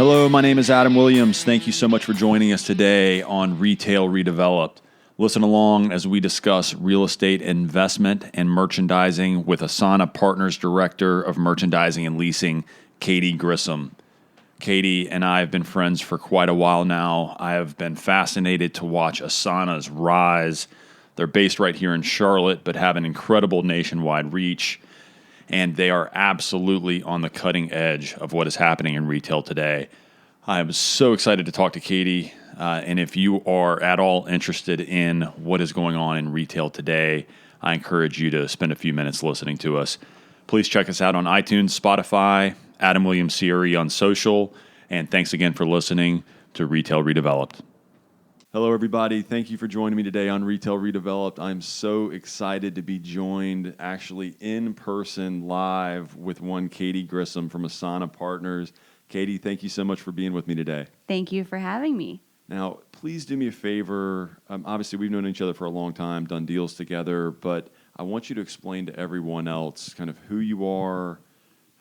Hello, my name is Adam Williams. Thank you so much for joining us today on Retail Redeveloped. Listen along as we discuss real estate investment and merchandising with Asana Partners Director of Merchandising and Leasing, Katie Grissom. Katie and I have been friends for quite a while now. I have been fascinated to watch Asana's rise. They're based right here in Charlotte, but have an incredible nationwide reach. And they are absolutely on the cutting edge of what is happening in retail today. I am so excited to talk to Katie. And if you are at all interested in what is going on in retail today, I encourage you to spend a few minutes listening to us. Please check us out on iTunes, Spotify, Adam Williams CRE on social. And thanks again for listening to Retail Redeveloped. Hello, everybody. Thank you for joining me today on Retail Redeveloped. I'm so excited to be joined actually in person live with one Katie Grissom from Asana Partners. Katie, thank you so much for being with me today. Thank you for having me. Now, please do me a favor. Obviously, we've known each other for a long time, done deals together, but I want you to explain to everyone else kind of who you are,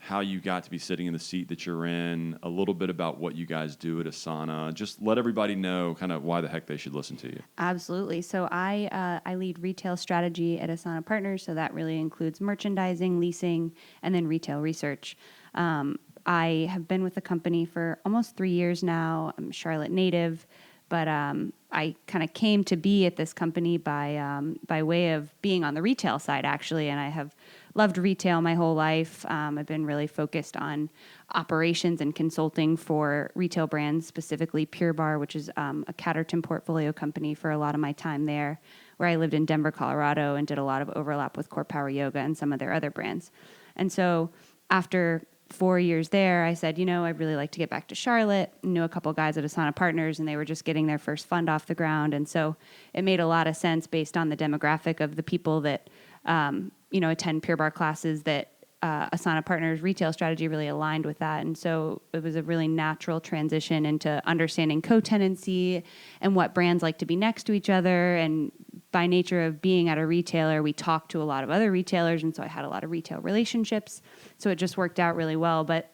how you got to be sitting in the seat that you're in, a little bit about what you guys do at Asana. Just let everybody know kind of why the heck they should listen to you. Absolutely. So I lead retail strategy at Asana Partners, so that really includes merchandising, leasing, and then retail research. I have been with the company for almost 3 years now. I'm a Charlotte native, but I kind of came to be at this company by way of being on the retail side, actually, and I have loved retail my whole life. I've been really focused on operations and consulting for retail brands, specifically Pure Barre, which is a Catterton portfolio company for a lot of my time there, where I lived in Denver, Colorado, and did a lot of overlap with Core Power Yoga and some of their other brands. And so after 4 years there, I said, I'd really like to get back to Charlotte. Knew a couple guys at Asana Partners, and they were just getting their first fund off the ground. And so it made a lot of sense based on the demographic of the people that attend Pure Barre classes that Asana Partners retail strategy really aligned with that. And so it was a really natural transition into understanding co-tenancy and what brands like to be next to each other. And by nature of being at a retailer, we talked to a lot of other retailers. And so I had a lot of retail relationships. So it just worked out really well. But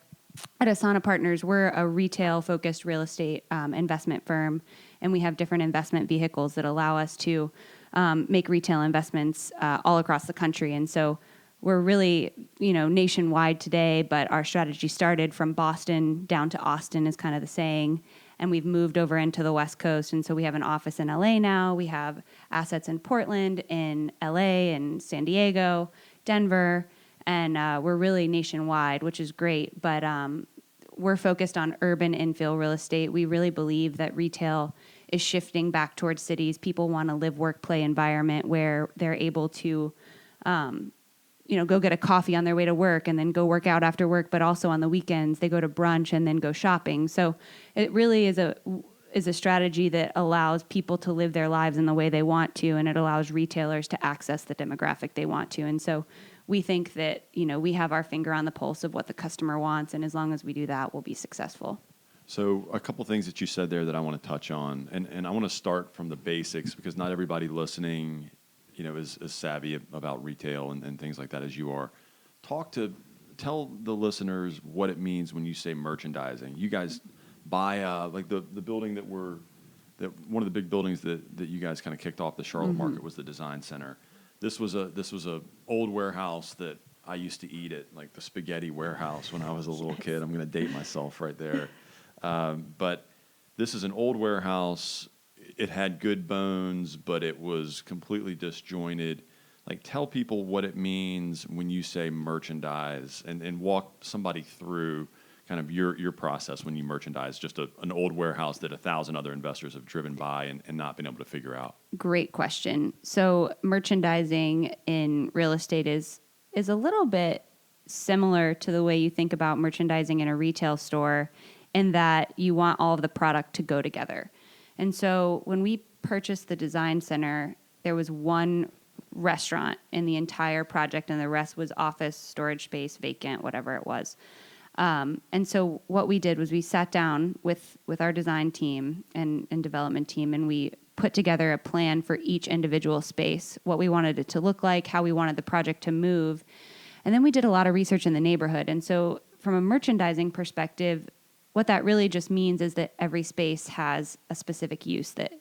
at Asana Partners, we're a retail-focused real estate investment firm. And we have different investment vehicles that allow us to make retail investments all across the country. And so we're really, nationwide today, but our strategy started from Boston down to Austin is kind of the saying. And we've moved over into the West Coast. And so we have an office in LA now. We have assets in Portland, in LA, and San Diego, Denver. And we're really nationwide, which is great. But we're focused on urban infill real estate. We really believe that retail is shifting back towards cities. People want to live, work, play environment where they're able to, go get a coffee on their way to work and then go work out after work. But also on the weekends, they go to brunch and then go shopping. So it really is a strategy that allows people to live their lives in the way they want to, and it allows retailers to access the demographic they want to. And so we think that, we have our finger on the pulse of what the customer wants, and as long as we do that, we'll be successful. So a couple things that you said there that I want to touch on, and I want to start from the basics because not everybody listening, is savvy about retail and things like that as you are. Tell the listeners what it means when you say merchandising. You guys buy like the building that one of the big buildings that you guys kind of kicked off the Charlotte market was the Design Center. This was a old warehouse that I used to eat at, like the spaghetti warehouse when I was a little kid. I'm going to date myself right there. But this is an old warehouse. It had good bones, but it was completely disjointed. Like, tell people what it means when you say merchandise and walk somebody through kind of your process when you merchandise just an old warehouse that 1,000 other investors have driven by and not been able to figure out. Great question. So merchandising in real estate is a little bit similar to the way you think about merchandising in a retail store, in that you want all of the product to go together. And so when we purchased the Design Center, there was one restaurant in the entire project, and the rest was office, storage space, vacant, whatever it was. And so what we did was we sat down with our design team and development team, and we put together a plan for each individual space, what we wanted it to look like, how we wanted the project to move. And then we did a lot of research in the neighborhood. And so from a merchandising perspective, what that really just means is that every space has a specific use that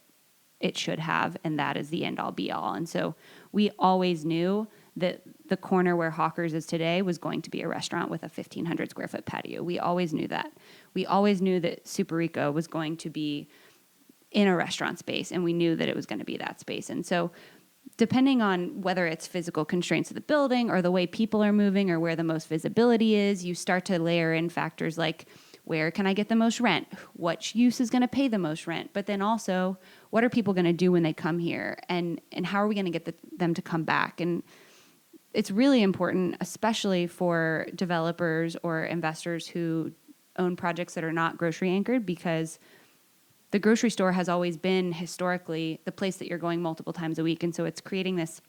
it should have, and that is the end all be all. And so we always knew that the corner where Hawkers is today was going to be a restaurant with a 1,500 square foot patio. We always knew that. We always knew that Super Rico was going to be in a restaurant space, and we knew that it was going to be that space. And so depending on whether it's physical constraints of the building or the way people are moving or where the most visibility is, you start to layer in factors like, where can I get the most rent? Which use is going to pay the most rent? But then also, what are people going to do when they come here? And how are we going to get them to come back? And it's really important, especially for developers or investors who own projects that are not grocery anchored, because the grocery store has always been historically the place that you're going multiple times a week. And so it's creating this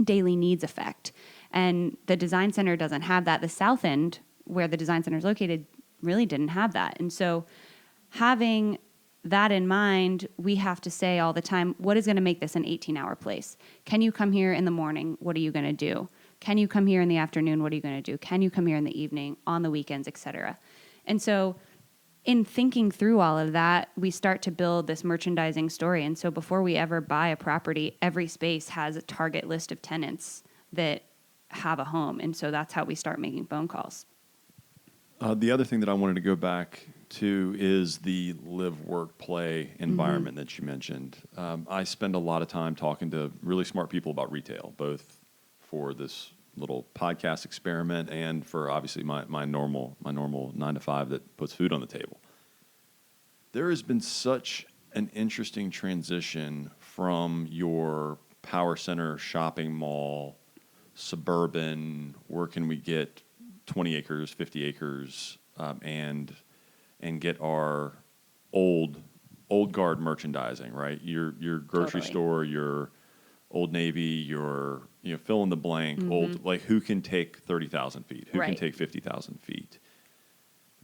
daily needs effect. And the design center doesn't have that. The South End, where the design center is located, really didn't have that. And so having that in mind, we have to say all the time, what is going to make this an 18-hour place? Can you come here in the morning? What are you going to do? Can you come here in the afternoon? What are you going to do? Can you come here in the evening, on the weekends, et cetera? And so in thinking through all of that, we start to build this merchandising story. And so before we ever buy a property, every space has a target list of tenants that have a home. And so that's how we start making phone calls. The other thing that I wanted to go back to is the live, work, play environment that you mentioned. I spend a lot of time talking to really smart people about retail, both for this little podcast experiment and for obviously my normal 9 to 5 that puts food on the table. There has been such an interesting transition from your power center shopping mall, suburban, where can we get 20 acres, 50 acres, and get our old guard merchandising, right? Your grocery store, your Old Navy, your fill in the blank, old, like who can take 30,000 feet, who can take 50,000 feet.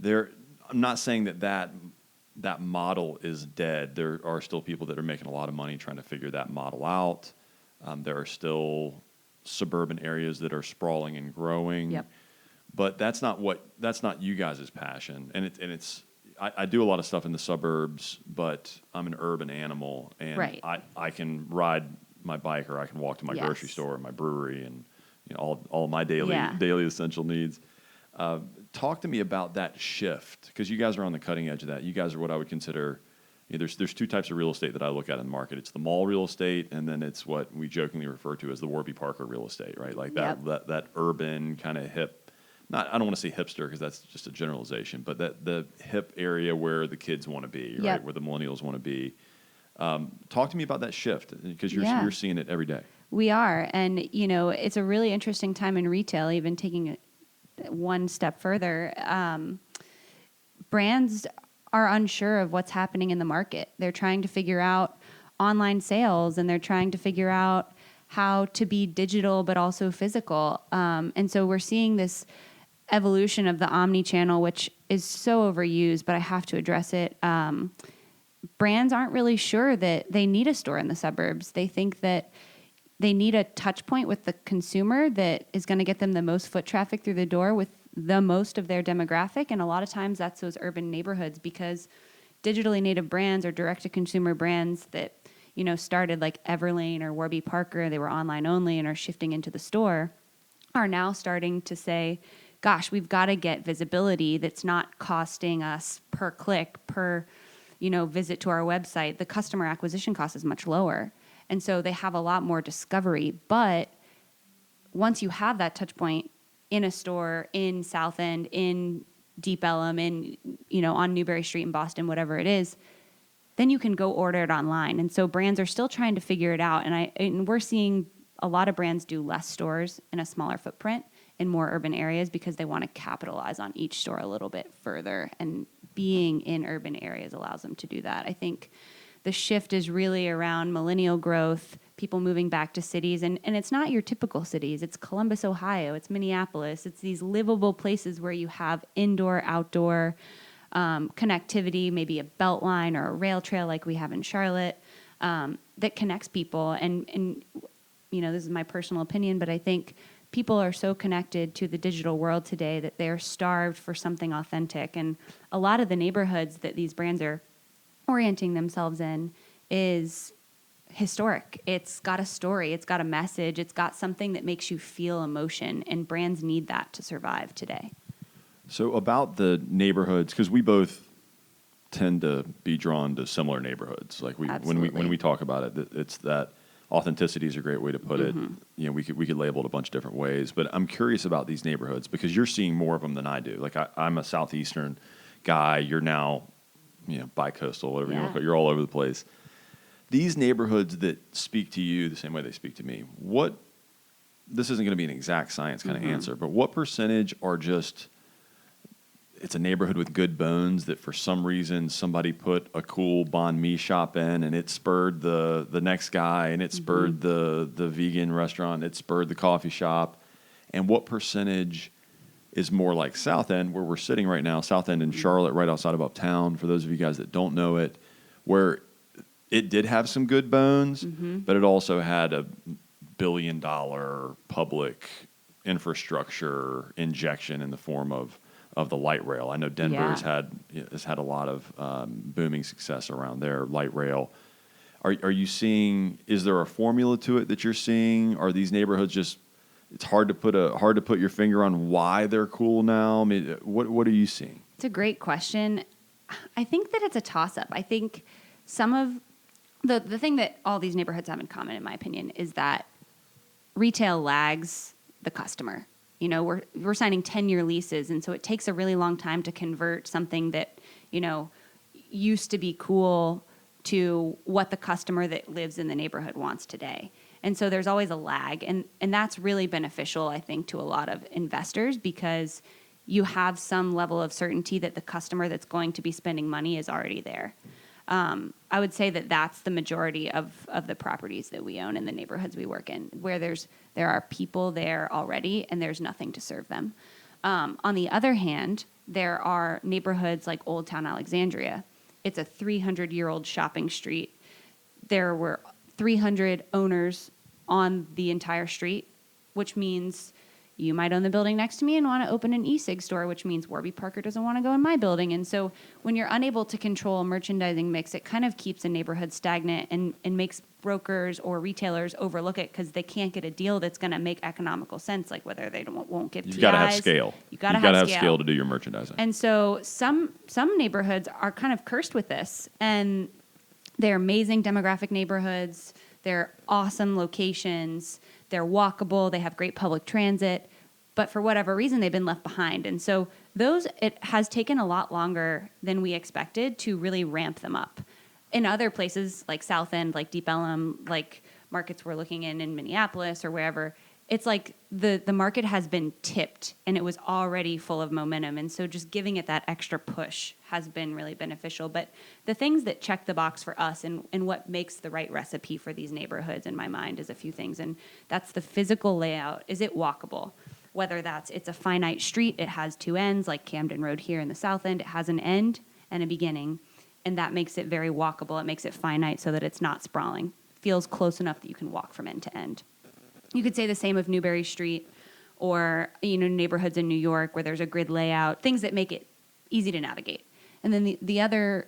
I'm not saying that model is dead. There are still people that are making a lot of money trying to figure that model out. There are still suburban areas that are sprawling and growing. Yep. But that's not you guys' passion. And I do a lot of stuff in the suburbs, but I'm an urban animal, and I can ride my bike or I can walk to my grocery store or my brewery and all my daily essential needs. Talk to me about that shift, because you guys are on the cutting edge of that. You guys are what I would consider. There's two types of real estate that I look at in the market. It's the mall real estate, and then it's what we jokingly refer to as the Warby Parker real estate, right? Like that urban kind of hip. I don't want to say hipster because that's just a generalization, but the hip area where the kids want to be, right? Where the millennials want to be. Talk to me about that shift, because you're seeing it every day. We are, and it's a really interesting time in retail. Even taking it one step further, brands are unsure of what's happening in the market. They're trying to figure out online sales, and they're trying to figure out how to be digital but also physical. And so we're seeing this evolution of the omni-channel, which is so overused, but I have to address it. Brands aren't really sure that they need a store in the suburbs. They think that they need a touch point with the consumer that is going to get them the most foot traffic through the door with the most of their demographic. And a lot of times that's those urban neighborhoods, because digitally native brands or direct-to-consumer brands that started like Everlane or Warby Parker, they were online only and are shifting into the store, are now starting to say, gosh, we've got to get visibility that's not costing us per click, per visit to our website. The customer acquisition cost is much lower. And so they have a lot more discovery. But once you have that touch point in a store, in South End, in Deep Ellum, in, on Newbury Street in Boston, whatever it is, then you can go order it online. And so brands are still trying to figure it out. And we're seeing a lot of brands do less stores in a smaller footprint in more urban areas because they want to capitalize on each store a little bit further. And being in urban areas allows them to do that. I think the shift is really around millennial growth, people moving back to cities. And it's not your typical cities. It's Columbus, Ohio. It's Minneapolis. It's these livable places where you have indoor, outdoor connectivity, maybe a belt line or a rail trail like we have in Charlotte, that connects people. And this is my personal opinion, but I think people are so connected to the digital world today that they're starved for something authentic. And a lot of the neighborhoods that these brands are orienting themselves in is historic. It's got a story, it's got a message, it's got something that makes you feel emotion, and brands need that to survive today. So about the neighborhoods, because we both tend to be drawn to similar neighborhoods. Like when we talk about it, it's that authenticity is a great way to put it. You know, we could label it a bunch of different ways, but I'm curious about these neighborhoods because you're seeing more of them than I do. Like I'm a southeastern guy. You're now, you know, bi-coastal, whatever you want to call it. You're all over the place. These neighborhoods that speak to you the same way they speak to me, this isn't going to be an exact science kind of answer, but what percentage are just, it's a neighborhood with good bones that for some reason somebody put a cool banh mi shop in and it spurred the next guy, and it spurred the vegan restaurant, it spurred the coffee shop, and what percentage is more like South End, where we're sitting right now, South End in Charlotte, right outside of Uptown, for those of you guys that don't know it, where it did have some good bones, but it also had a $1 billion public infrastructure injection in the form of the light rail. I know Denver has had a lot of booming success around their light rail. Are you seeing? Is there a formula to it that you're seeing? Are these neighborhoods just? It's hard to put your finger on why they're cool now. I mean, what are you seeing? It's a great question. I think that it's a toss-up. I think some of the thing that all these neighborhoods have in common, in my opinion, is that retail lags the customer. You know, we're signing 10-year leases, and so it takes a really long time to convert something that, you know, used to be cool to what the customer that lives in the neighborhood wants today. And so there's always a lag, and that's really beneficial, I think, to a lot of investors because you have some level of certainty that the customer that's going to be spending money is already there. I would say that that's the majority of the properties that we own in the neighborhoods we work in, where there are people there already and there's nothing to serve them. On the other hand, there are neighborhoods like Old Town Alexandria. It's a 300-year-old shopping street. There were 300 owners on the entire street, which means you might own the building next to me and want to open an e-cig store, which means Warby Parker doesn't want to go in my building. And so when you're unable to control a merchandising mix, it kind of keeps a neighborhood stagnant and makes brokers or retailers overlook it because they can't get a deal that's going to make economical sense, like whether they won't give TIs. You've got to have scale. You've got to have scale to do your merchandising. And so some neighborhoods are kind of cursed with this, and they're amazing demographic neighborhoods. They're awesome locations. They're walkable. They have great public transit. But for whatever reason, they've been left behind. And so it has taken a lot longer than we expected to really ramp them up. In other places like South End, like Deep Ellum, like markets we're looking in Minneapolis or wherever, it's like the market has been tipped and it was already full of momentum. And so just giving it that extra push has been really beneficial. But the things that check the box for us and what makes the right recipe for these neighborhoods in my mind is a few things. And that's the physical layout. Is it walkable? Whether it's a finite street, it has two ends, like Camden Road here in the South End. It has an end and a beginning, and that makes it very walkable. It makes it finite so that it's not sprawling. Feels close enough that you can walk from end to end. You could say the same of Newbury Street or, neighborhoods in New York where there's a grid layout, things that make it easy to navigate. And then the other,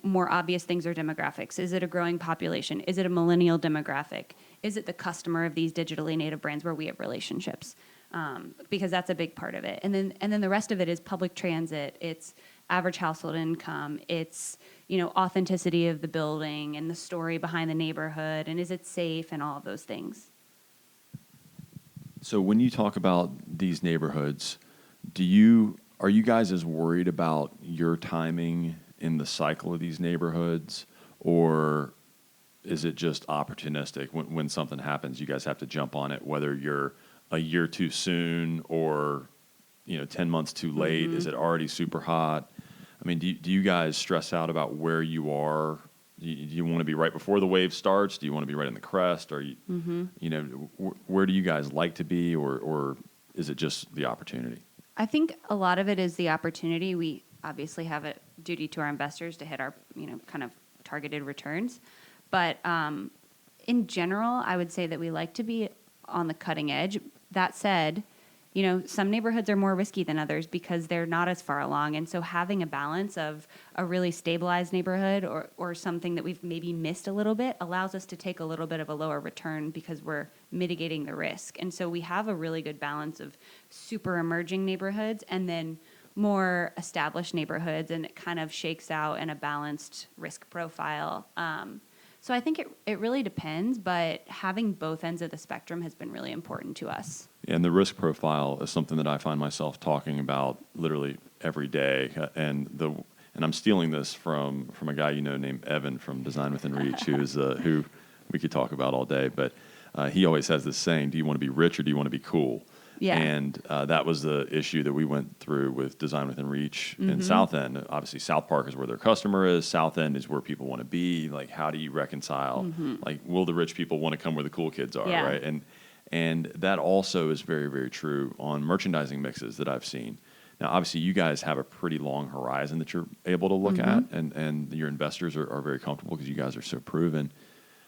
more obvious things are demographics. Is it a growing population? Is it a millennial demographic? Is it the customer of these digitally native brands where we have relationships? Because that's a big part of it. And then the rest of it is public transit. It's average household income. It's, authenticity of the building and the story behind the neighborhood. And is it safe and all of those things. So when you talk about these neighborhoods, are you guys as worried about your timing in the cycle of these neighborhoods, or is it just opportunistic? When something happens, you guys have to jump on it, whether you're a year too soon or 10 months too late? Is it already super hot? I mean, do you guys stress out about where you are? Do you want to be right before the wave starts? Do you want to be right in the crest? Or where do you guys like to be, or is it just the opportunity? I think a lot of it is the opportunity. We obviously have a duty to our investors to hit our kind of targeted returns, but in general, I would say that we like to be on the cutting edge that said, you know, some neighborhoods are more risky than others because they're not as far along. And so having a balance of a really stabilized neighborhood or something that we've maybe missed a little bit allows us to take a little bit of a lower return because we're mitigating the risk. And so we have a really good balance of super emerging neighborhoods and then more established neighborhoods, and it kind of shakes out in a balanced risk profile. So I think it really depends, but having both ends of the spectrum has been really important to us. And the risk profile is something that I find myself talking about literally every day. And I'm stealing this from a guy named Evan from Design Within Reach, who we could talk about all day. But he always has this saying, do you want to be rich or do you want to be cool? Yeah. And that was the issue that we went through with Design Within Reach in South End. Obviously, South Park is where their customer is. South End is where people want to be. Like, how do you reconcile? Like, will the rich people want to come where the cool kids are, Yeah. right? And that also is very, very true on merchandising mixes that I've seen. Now, obviously, you guys have a pretty long horizon that you're able to look at, and your investors are very comfortable because you guys are so proven.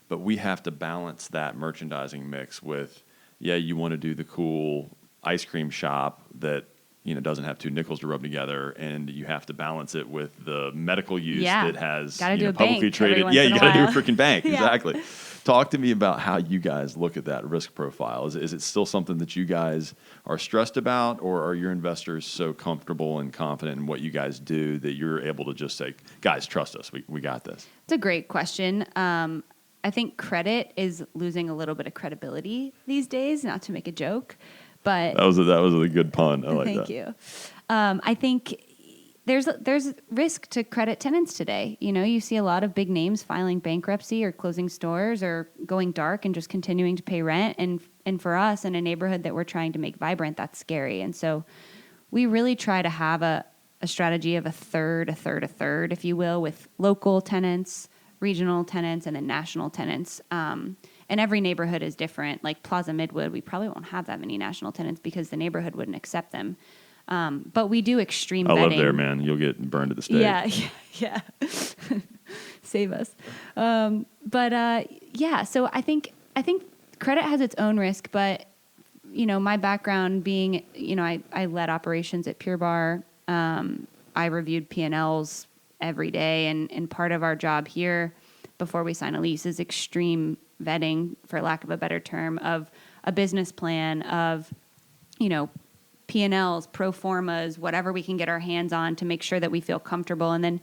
But we have to balance that merchandising mix with, you want to do the cool ice cream shop that doesn't have two nickels to rub together, and you have to balance it with the medical use that has publicly traded. Yeah, you got to do a freaking bank. Exactly. Talk to me about how you guys look at that risk profile. Is it still something that you guys are stressed about, or are your investors so comfortable and confident in what you guys do that you're able to just say, guys, trust us, we got this? It's a great question. I think credit is losing a little bit of credibility these days, not to make a joke, but that was a good pun. I like that. Thank you. I think there's risk to credit tenants today. You see a lot of big names filing bankruptcy or closing stores or going dark and just continuing to pay rent. And for us in a neighborhood that we're trying to make vibrant, that's scary. And so we really try to have a strategy of a third, if you will, with local tenants, regional tenants, and then national tenants. And every neighborhood is different. Like Plaza Midwood, we probably won't have that many national tenants because the neighborhood wouldn't accept them. But we do extreme vetting. I live there, man. You'll get burned at the stake. Yeah. Save us. So I think credit has its own risk, but my background being, I led operations at Pure Bar. I reviewed P&Ls every day, and part of our job here before we sign a lease is extreme vetting, for lack of a better term, of a business plan, of P&Ls, pro formas, whatever we can get our hands on to make sure that we feel comfortable. And then,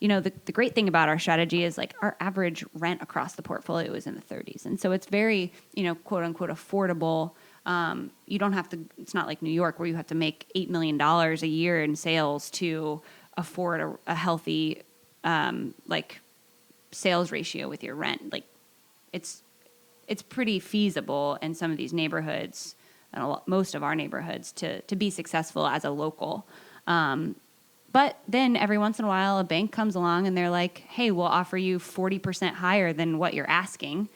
the great thing about our strategy is like our average rent across the portfolio is in the 30s. And so it's very, quote unquote, affordable. You don't have to, it's not like New York where you have to make $8 million a year in sales to afford a healthy, sales ratio with your rent. Like it's pretty feasible in some of these neighborhoods, and most of our neighborhoods, to be successful as a local. But then every once in a while, a bank comes along and they're like, hey, we'll offer you 40% higher than what you're asking.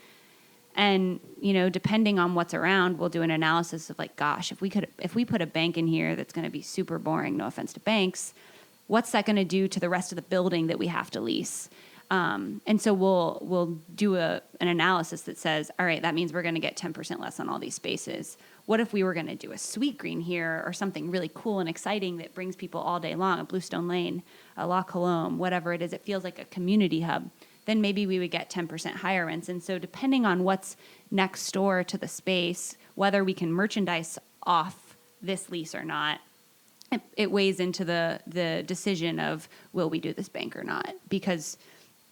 And, depending on what's around, we'll do an analysis of like, gosh, if we put a bank in here that's going to be super boring, no offense to banks, what's that going to do to the rest of the building that we have to lease? And so we'll do an analysis that says, all right, that means we're going to get 10% less on all these spaces. What if we were going to do a sweet green here or something really cool and exciting that brings people all day long, a Bluestone Lane, a La Colombe, whatever it is, it feels like a community hub, then maybe we would get 10% higher rents. And so depending on what's next door to the space, whether we can merchandise off this lease or not, it weighs into the decision of will we do this bank or not, because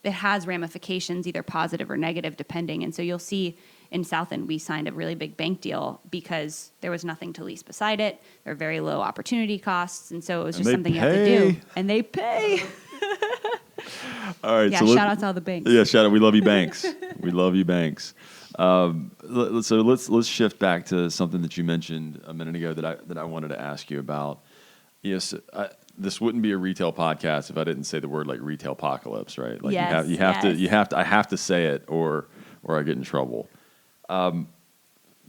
it has ramifications, either positive or negative, depending. And so you'll see in South End, we signed a really big bank deal because there was nothing to lease beside it. There are very low opportunity costs. And so it was just something you have to do. And they pay. All right. Yeah, so shout out to all the banks. Yeah, shout out. We love you, banks. We love you, banks. So let's shift back to something that you mentioned a minute ago that I wanted to ask you about. Yes, this wouldn't be a retail podcast if I didn't say the word like retail apocalypse, right? Like yes, you have to. I have to say it, or I get in trouble.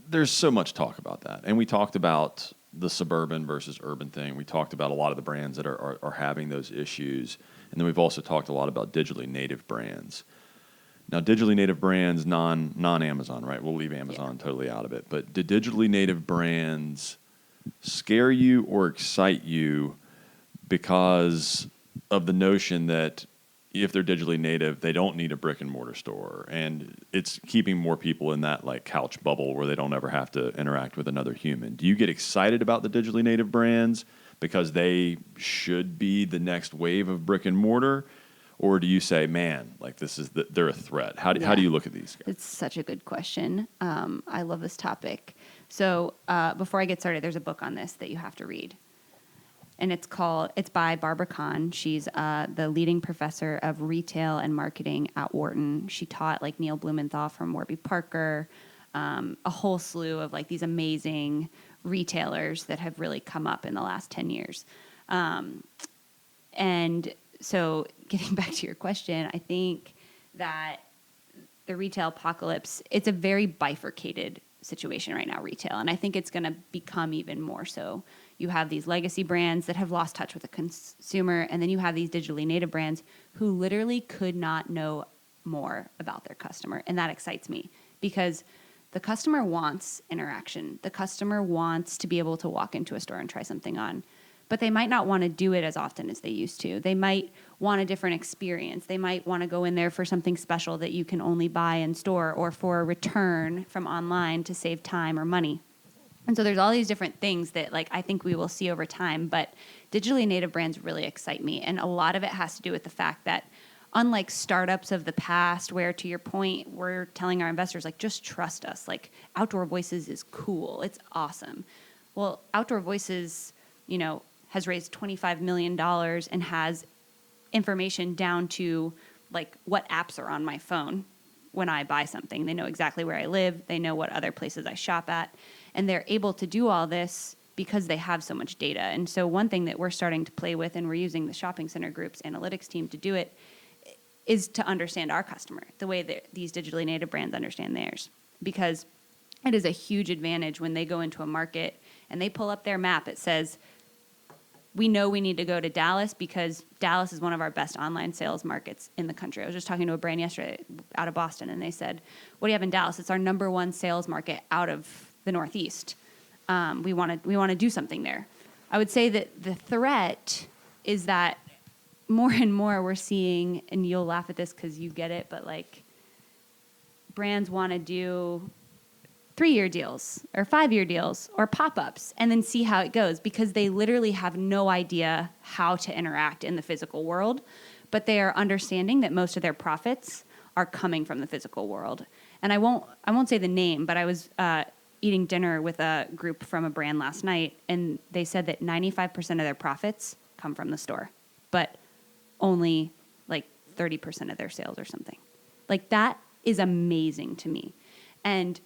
There's so much talk about that, and we talked about the suburban versus urban thing. We talked about a lot of the brands that are having those issues, and then we've also talked a lot about digitally native brands. Now, digitally native brands, non-Amazon, right? We'll leave Amazon totally out of it. But do digitally native brands scare you or excite you because of the notion that if they're digitally native, they don't need a brick and mortar store, and it's keeping more people in that like couch bubble where they don't ever have to interact with another human? Do you get excited about the digitally native brands because they should be the next wave of brick and mortar? Or do you say, man, like they're a threat? How do you look at these guys? It's such a good question. I love this topic. So before I get started, there's a book on this that you have to read. And it's by Barbara Kahn. She's the leading professor of retail and marketing at Wharton. She taught like Neil Blumenthal from Warby Parker, a whole slew of like these amazing retailers that have really come up in the last 10 years. And so getting back to your question, I think that the retail apocalypse, it's a very bifurcated situation right now, retail. And I think it's going to become even more so. You have these legacy brands that have lost touch with the consumer, and then you have these digitally native brands who literally could not know more about their customer. And that excites me because the customer wants interaction. The customer wants to be able to walk into a store and try something on, but they might not want to do it as often as they used to. They might want a different experience. They might want to go in there for something special that you can only buy in store, or for a return from online to save time or money. And so there's all these different things that like I think we will see over time, but digitally native brands really excite me. And a lot of it has to do with the fact that unlike startups of the past, where to your point, we're telling our investors, like, just trust us. Like, Outdoor Voices is cool. It's awesome. Well, Outdoor Voices, has raised $25 million and has information down to like what apps are on my phone when I buy something. They know exactly where I live. They know what other places I shop at. And they're able to do all this because they have so much data. And so one thing that we're starting to play with, and we're using the shopping center group's analytics team to do it, is to understand our customer the way that these digitally native brands understand theirs. Because it is a huge advantage when they go into a market and they pull up their map. It says, we know we need to go to Dallas because Dallas is one of our best online sales markets in the country. I was just talking to a brand yesterday out of Boston, and they said, what do you have in Dallas? It's our number one sales market out of the Northeast. We want to do something there. I would say that the threat is that more and more we're seeing, and you'll laugh at this because you get it, but like brands want to do 3-year deals or 5-year deals or pop-ups and then see how it goes, because they literally have no idea how to interact in the physical world, but they are understanding that most of their profits are coming from the physical world. And I won't say the name, but I was eating dinner with a group from a brand last night, and they said that 95% of their profits come from the store, but only like 30% of their sales or something. Like, that is amazing to me. And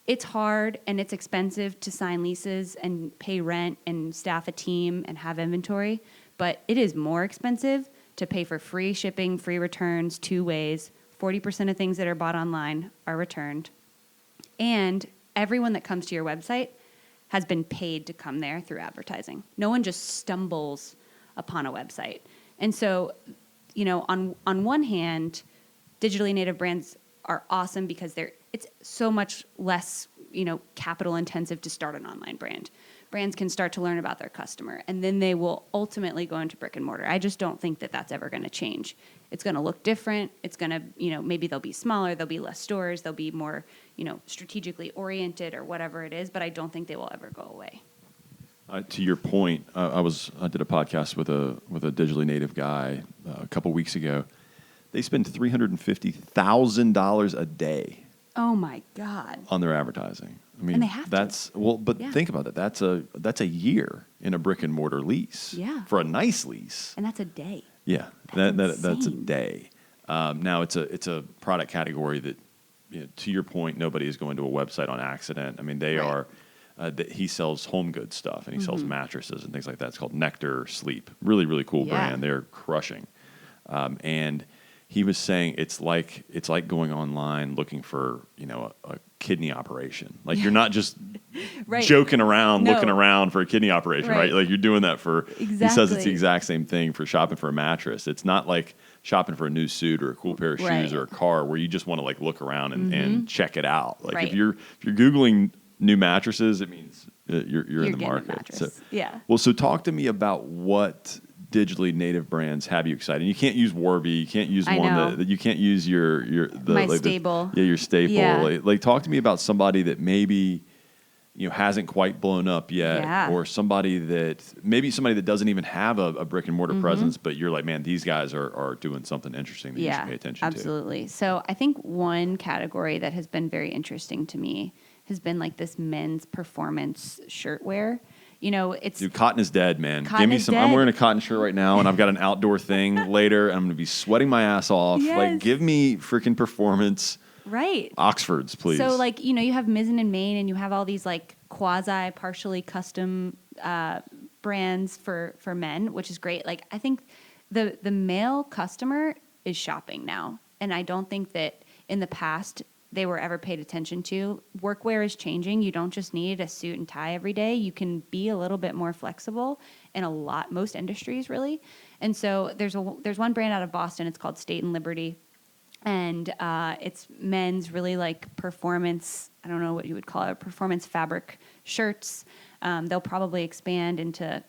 it's hard and it's expensive to sign leases and pay rent and staff a team and have inventory, but it is more expensive to pay for free shipping, free returns, 2 ways. 40% of things that are bought online are returned. And everyone that comes to your website has been paid to come there through advertising. No one just stumbles upon a website. And so, on one hand, digitally native brands are awesome because it's so much less, capital intensive to start an online brand. Brands can start to learn about their customer, and then they will ultimately go into brick and mortar. I just don't think that that's ever going to change. It's going to look different. It's going to, maybe they'll be smaller, there'll be less stores, they'll be more, strategically oriented or whatever it is, but I don't think they will ever go away. To your point, I did a podcast with a digitally native guy a couple weeks ago. They spend $350,000 a day. Oh my God! On their advertising. I mean, and they have think about it. That's a year in a brick and mortar lease. Yeah. For a nice lease. And that's a day. Yeah, that's a day. Now it's a product category that, to your point, nobody is going to a website on accident. I mean, they are. He sells home goods stuff, and he sells mattresses and things like that. It's called Nectar Sleep. Really, really cool brand. They're crushing. And he was saying it's like going online looking for kidney operation. Like you're not just Right. joking around, No. looking around for a kidney operation, right? Like you're doing that for, he says it's the Exactly. exact same thing for shopping for a mattress. It's not like shopping for a new suit or a cool pair of shoes Right. or a car where you just want to like look around and check it out. Like Right. if you're Googling new mattresses, it means you're in the getting a market. mattress. So, Yeah. Well, so talk to me about what digitally native brands have you excited. You can't use Warby. You can't use I one know. that you can't use My staple. Your staple. Yeah. Like talk to me about somebody that maybe hasn't quite blown up yet, Yeah. or somebody that doesn't even have a brick and mortar presence, but you're like, man, these guys are doing something interesting that you should pay attention absolutely. So I think one category that has been very interesting to me has been like this men's performance shirtwear. It's Dude, cotton is dead, man. Cotton Give me is some. dead. I'm wearing a cotton shirt right now, and I've got an outdoor thing later. And I'm going to be sweating my ass off. Yes. Like, give me freaking performance right. Oxfords, please. So like, you have Mizzen and Main, and you have all these like partially custom brands for men, which is great. Like I think the male customer is shopping now, and I don't think that in the past they were ever paid attention to. Workwear is changing. You don't just need a suit and tie every day. You can be a little bit more flexible in most industries, really. And so there's one brand out of Boston. It's called State and Liberty, and it's men's really like performance. I don't know what you would call it, performance fabric shirts. They'll probably expand into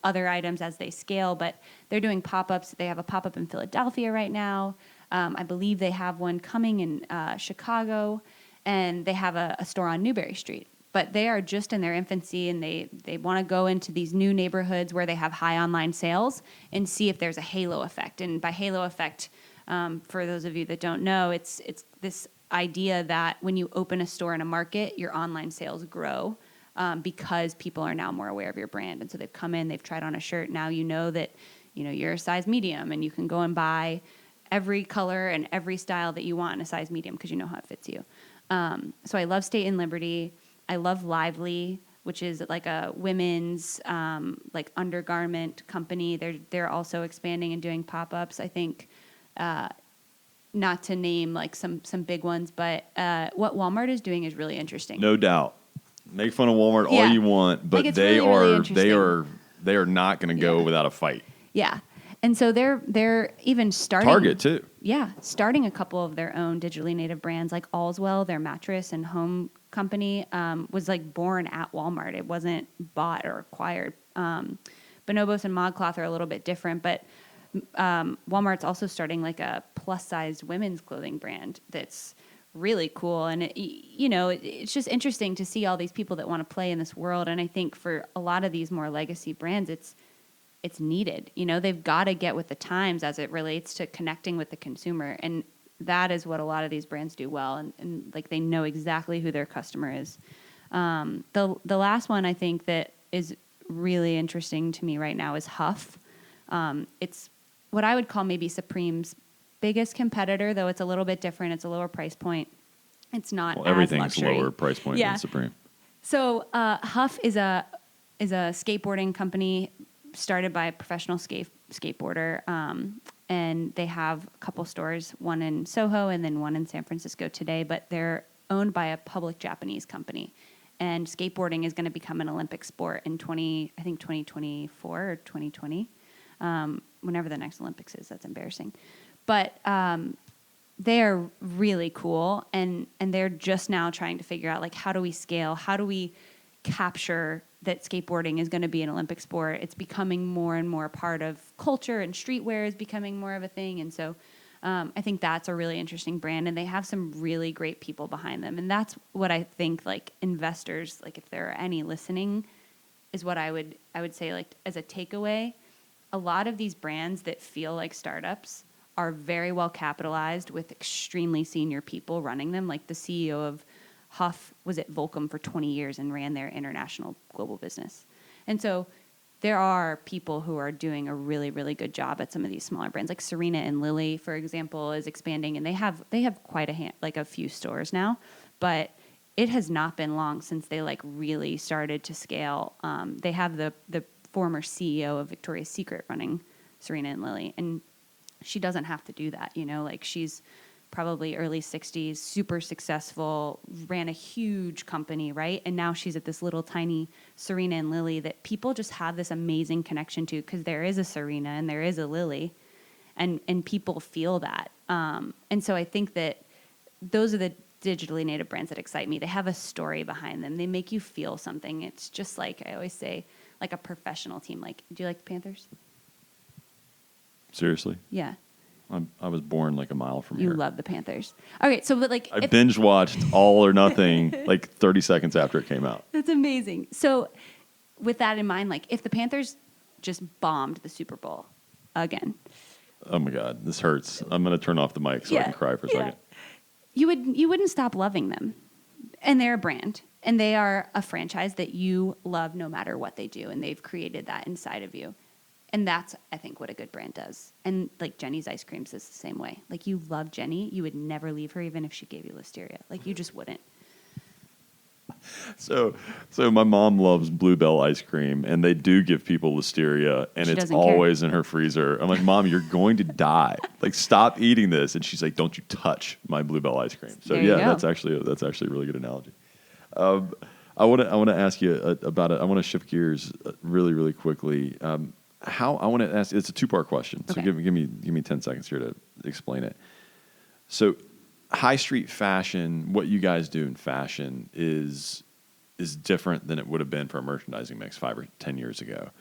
other items as they scale, but they're doing pop-ups. They have a pop-up in Philadelphia right now. I believe they have one coming in Chicago, and they have a store on Newberry Street. But they are just in their infancy, and they want to go into these new neighborhoods where they have high online sales and see if there's a halo effect. And by halo effect, for those of you that don't know, it's this idea that when you open a store in a market, your online sales grow because people are now more aware of your brand. And so they've come in, they've tried on a shirt. Now you know that you're a size medium, and you can go and buy every color and every style that you want in a size medium because you know how it fits you. So I love State and Liberty. I love Lively, which is like a women's like undergarment company. They're also expanding and doing pop-ups. I think not to name like some big ones, but what Walmart is doing is really interesting. No doubt. Make fun of Walmart all you want, but they are not going to go without a fight. Yeah. And so they're even starting Target too. Yeah, starting a couple of their own digitally native brands, like Allswell, their mattress and home company, was like born at Walmart. It wasn't bought or acquired. Bonobos and ModCloth are a little bit different, but Walmart's also starting like a plus-sized women's clothing brand that's really cool. And it's just interesting to see all these people that want to play in this world. And I think for a lot of these more legacy brands, it's needed. They've got to get with the times as it relates to connecting with the consumer. And that is what a lot of these brands do well. And like they know exactly who their customer is. The last one I think that is really interesting to me right now is Huff. It's what I would call maybe Supreme's biggest competitor, though it's a little bit different. It's a lower price point. It's not everything's luxury. lower price point than Supreme. So Huff is a skateboarding company started by a professional skateboarder, and they have a couple stores, one in Soho and then one in San Francisco today, but they're owned by a public Japanese company. And skateboarding is going to become an Olympic sport in 2024 or 2020, whenever the next Olympics is. That's embarrassing. But they are really cool, and they're just now trying to figure out, like, how do we scale? How do we capture that skateboarding is going to be an Olympic sport? It's becoming more and more part of culture, and streetwear is becoming more of a thing. And so I think that's a really interesting brand, and they have some really great people behind them. And that's what I think, like, investors, like, if there are any listening, is what I would say, like, as a takeaway. A lot of these brands that feel like startups are very well capitalized with extremely senior people running them. Like the CEO of Huff was at Volcom for 20 years and ran their international global business. And so there are people who are doing a really, really good job at some of these smaller brands. Like Serena and Lily, for example, is expanding, and they have quite a few stores now, but it has not been long since they like really started to scale. They have the former CEO of Victoria's Secret running Serena and Lily, and she doesn't have to do that, like she's probably early 60s, super successful, ran a huge company, right? And now she's at this little tiny Serena and Lily that people just have this amazing connection to because there is a Serena and there is a Lily, and people feel that. And so I think that those are the digitally native brands that excite me. They have a story behind them. They make you feel something. It's just like I always say, like a professional team. Like, do you like the Panthers? Seriously? Yeah. I was born like a mile from You here. love the Panthers. Okay, so but like I binge watched All or Nothing like 30 seconds after it came out. that's amazing. So with that in mind, like if the Panthers just bombed the Super Bowl again, Oh my God, this hurts. I'm going to turn off the mic so I can cry for a second. you wouldn't stop loving them. And they're a brand, and they are a franchise that you love no matter what they do, and they've created that inside of you. And that's, I think, what a good brand does. And like Jenny's Ice Creams is the same way. Like you love Jenny, you would never leave her even if she gave you listeria. Like you just wouldn't. So my mom loves Bluebell ice cream, and they do give people listeria, and She it's doesn't always in her freezer. I'm like, Mom, you're going to die. Like, stop eating this. And she's like, don't you touch my Bluebell ice cream. So There you yeah, go. that's actually a really good analogy. I want to ask you about it. I want to shift gears really, really quickly. I want to ask. It's a two-part question. So Okay. give me 10 seconds here to explain it. So, high street fashion, what you guys do in fashion is different than it would have been for a merchandising mix 5 or 10 years ago.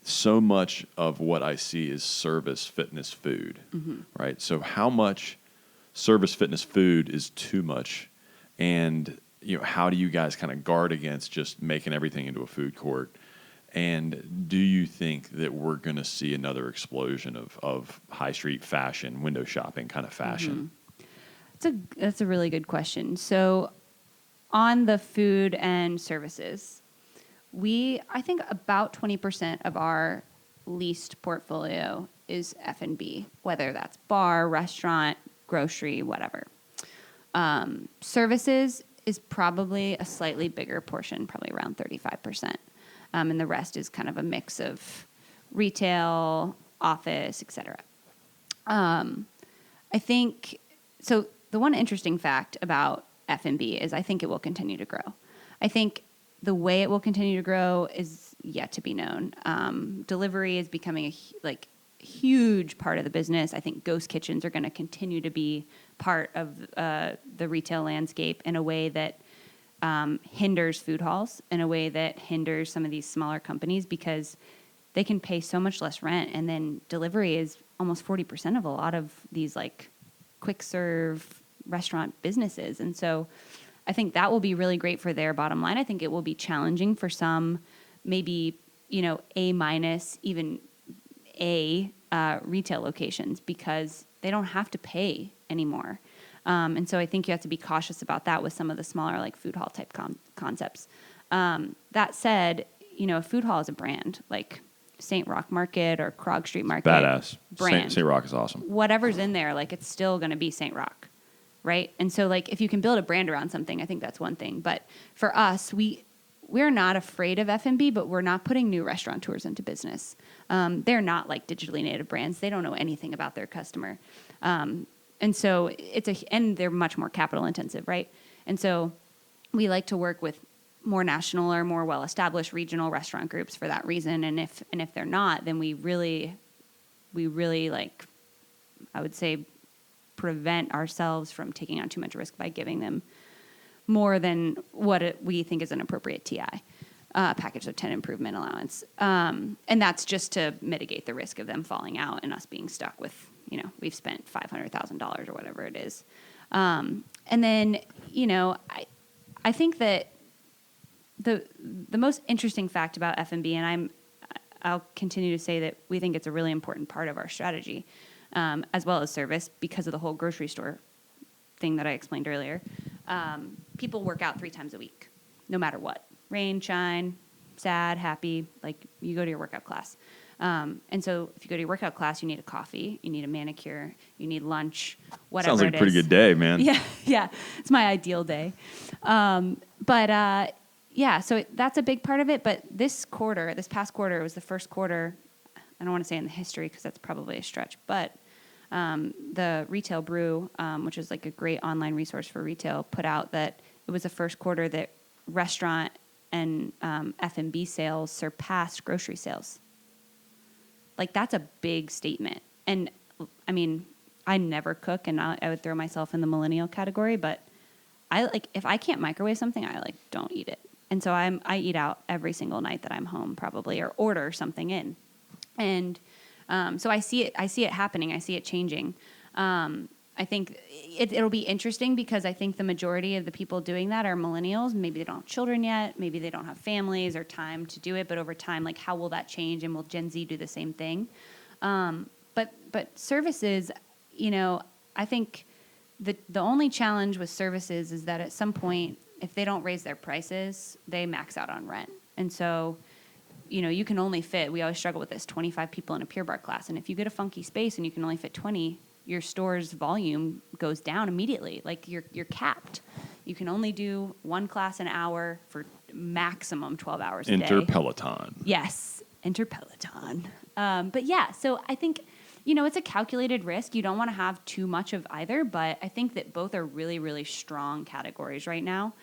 So much of what I see is service, fitness, food, right? So how much service, fitness, food is too much, and how do you guys kind of guard against just making everything into a food court? And do you think that we're going to see another explosion of high street fashion, window shopping kind of fashion? That's a really good question. So on the food and services, I think about 20% of our leased portfolio is F&B, whether that's bar, restaurant, grocery, whatever. Services is probably a slightly bigger portion, probably around 35%. And the rest is kind of a mix of retail, office, et cetera. I think, so the one interesting fact about F&B is I think it will continue to grow. I think the way it will continue to grow is yet to be known. Delivery is becoming a huge part of the business. I think ghost kitchens are going to continue to be part of the retail landscape in a way that hinders food halls, in a way that hinders some of these smaller companies because they can pay so much less rent, and then delivery is almost 40% of a lot of these like quick serve restaurant businesses. And so I think that will be really great for their bottom line. I think it will be challenging for some, maybe, A-, even A retail locations because they don't have to pay anymore. And so I think you have to be cautious about that with some of the smaller like food hall type concepts. That said, a food hall is a brand like St. Rock Market or Krog Street Market. Badass. Brand. St. Rock is awesome. Whatever's in there, like it's still going to be St. Rock, right? And so like if you can build a brand around something, I think that's one thing. But for us, we're not afraid of F&B, but we're not putting new restaurateurs into business. They're not like digitally native brands. They don't know anything about their customer. And so and they're much more capital intensive, right? And so we like to work with more national or more well-established regional restaurant groups for that reason. And if they're not, then we really like, I would say, prevent ourselves from taking on too much risk by giving them more than what we think is an appropriate TI, package of 10 improvement allowance. And that's just to mitigate the risk of them falling out and us being stuck with, we've spent $500,000 or whatever it is. And then, I think that the most interesting fact about F&B, and I'll continue to say that we think it's a really important part of our strategy, as well as service, because of the whole grocery store thing that I explained earlier. People work out 3 times a week, no matter what. Rain, shine, sad, happy, like you go to your workout class. And so if you go to your workout class, you need a coffee, you need a manicure, you need lunch, whatever. Sounds like a pretty good day, man. Yeah. It's my ideal day. So that's a big part of it. But this past quarter, was the first quarter, I don't want to say in the history because that's probably a stretch, but The Retail Brew, which is like a great online resource for retail, put out that it was the first quarter that restaurant and F&B sales surpassed grocery sales. Like, that's a big statement. And I mean, I never cook, and I would throw myself in the millennial category, but if I can't microwave something, I don't eat it. And so I eat out every single night that I'm home, probably, or order something in. And so I see it happening. I see it changing. I think it'll be interesting because I think the majority of the people doing that are millennials. Maybe they don't have children yet. Maybe they don't have families or time to do it. But over time, like, how will that change? And will Gen Z do the same thing? But services, I think the only challenge with services is that at some point, if they don't raise their prices, they max out on rent. And so, you can only fit, we always struggle with this, 25 people in a Pure Barre class. And if you get a funky space and you can only fit 20, your store's volume goes down immediately. Like, you're capped. You can only do one class an hour for maximum 12 hours a day. Enter Peloton. Yes, enter Peloton. But yeah, so I think, it's a calculated risk. You don't want to have too much of either, but I think that both are really, really strong categories right now.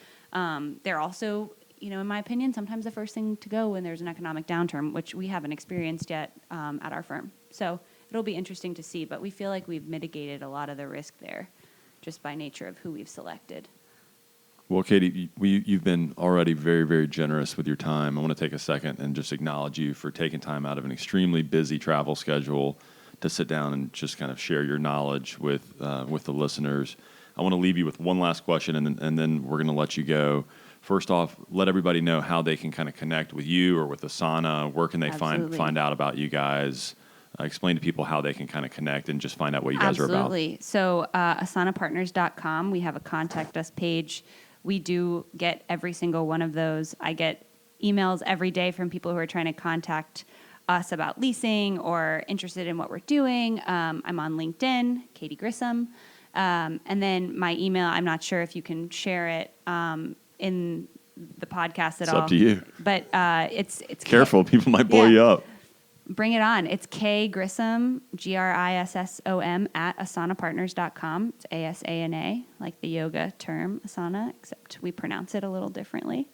They're also, in my opinion, sometimes the first thing to go when there's an economic downturn, which we haven't experienced yet at our firm. So it'll be interesting to see, but we feel like we've mitigated a lot of the risk there just by nature of who we've selected. Well, Katie, you've been already very, very generous with your time. I want to take a second and just acknowledge you for taking time out of an extremely busy travel schedule to sit down and just kind of share your knowledge with the listeners. I want to leave you with one last question, and then we're going to let you go. First off, let everybody know how they can kind of connect with you or with Asana. Where can they find out about you guys? Explain to people how they can kind of connect and just find out what you guys are about. Absolutely. So asanapartners.com, we have a contact us page. We do get every single one of those. I get emails every day from people who are trying to contact us about leasing or interested in what we're doing. I'm on LinkedIn, Katie Grissom. And then my email, I'm not sure if you can share it in the podcast at all. It's up to you. But it's careful. People might blow you up. Bring it on. It's kgrissom, Grissom, at asanapartners.com. It's ASANA, like the yoga term, Asana, except we pronounce it a little differently.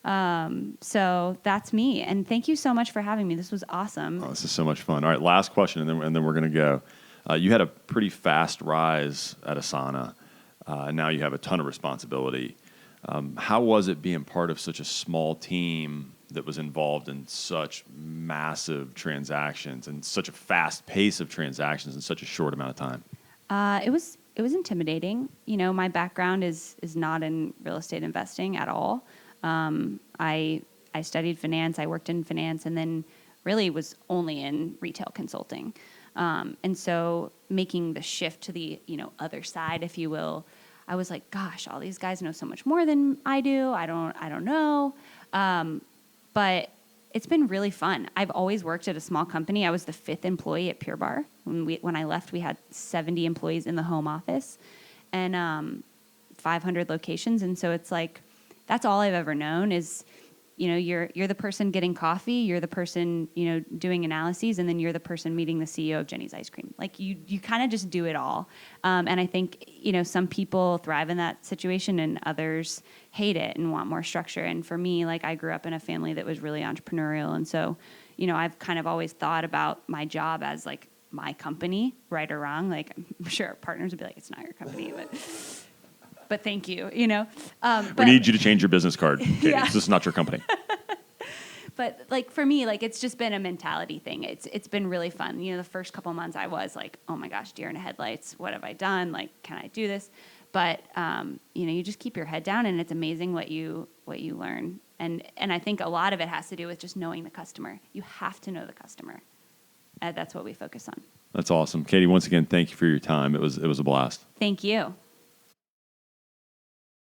So that's me. And thank you so much for having me. This was awesome. Oh, this is so much fun. All right, last question, and then we're going to go. You had a pretty fast rise at Asana, and now you have a ton of responsibility. How was it being part of such a small team that was involved in such massive transactions and such a fast pace of transactions in such a short amount of time? It was intimidating. My background is not in real estate investing at all. I studied finance. I worked in finance, and then really was only in retail consulting. And so making the shift to the other side, if you will, I was like, gosh, all these guys know so much more than I do. I don't know. But it's been really fun. I've always worked at a small company. I was the 5th employee at Pure Barre. When I left, we had 70 employees in the home office and 500 locations. And so it's like, that's all I've ever known is, you're the person getting coffee, you're the person, doing analyses, and then you're the person meeting the CEO of Jenny's Ice Cream. Like you kind of just do it all. And I think, some people thrive in that situation and others hate it and want more structure. And for me, like I grew up in a family that was really entrepreneurial. And so, I've kind of always thought about my job as like my company, right or wrong. Like I'm sure our partners would be like, it's not your company, but thank you, we need you to change your business card. Katie. Yeah. This is not your company. But like for me, like it's just been a mentality thing. It's been really fun. The first couple months I was like, oh my gosh, deer in the headlights. What have I done? Like, can I do this? But you just keep your head down, and it's amazing what you learn. And I think a lot of it has to do with just knowing the customer. You have to know the customer. That's what we focus on. That's awesome, Katie. Once again, thank you for your time. It was a blast. Thank you.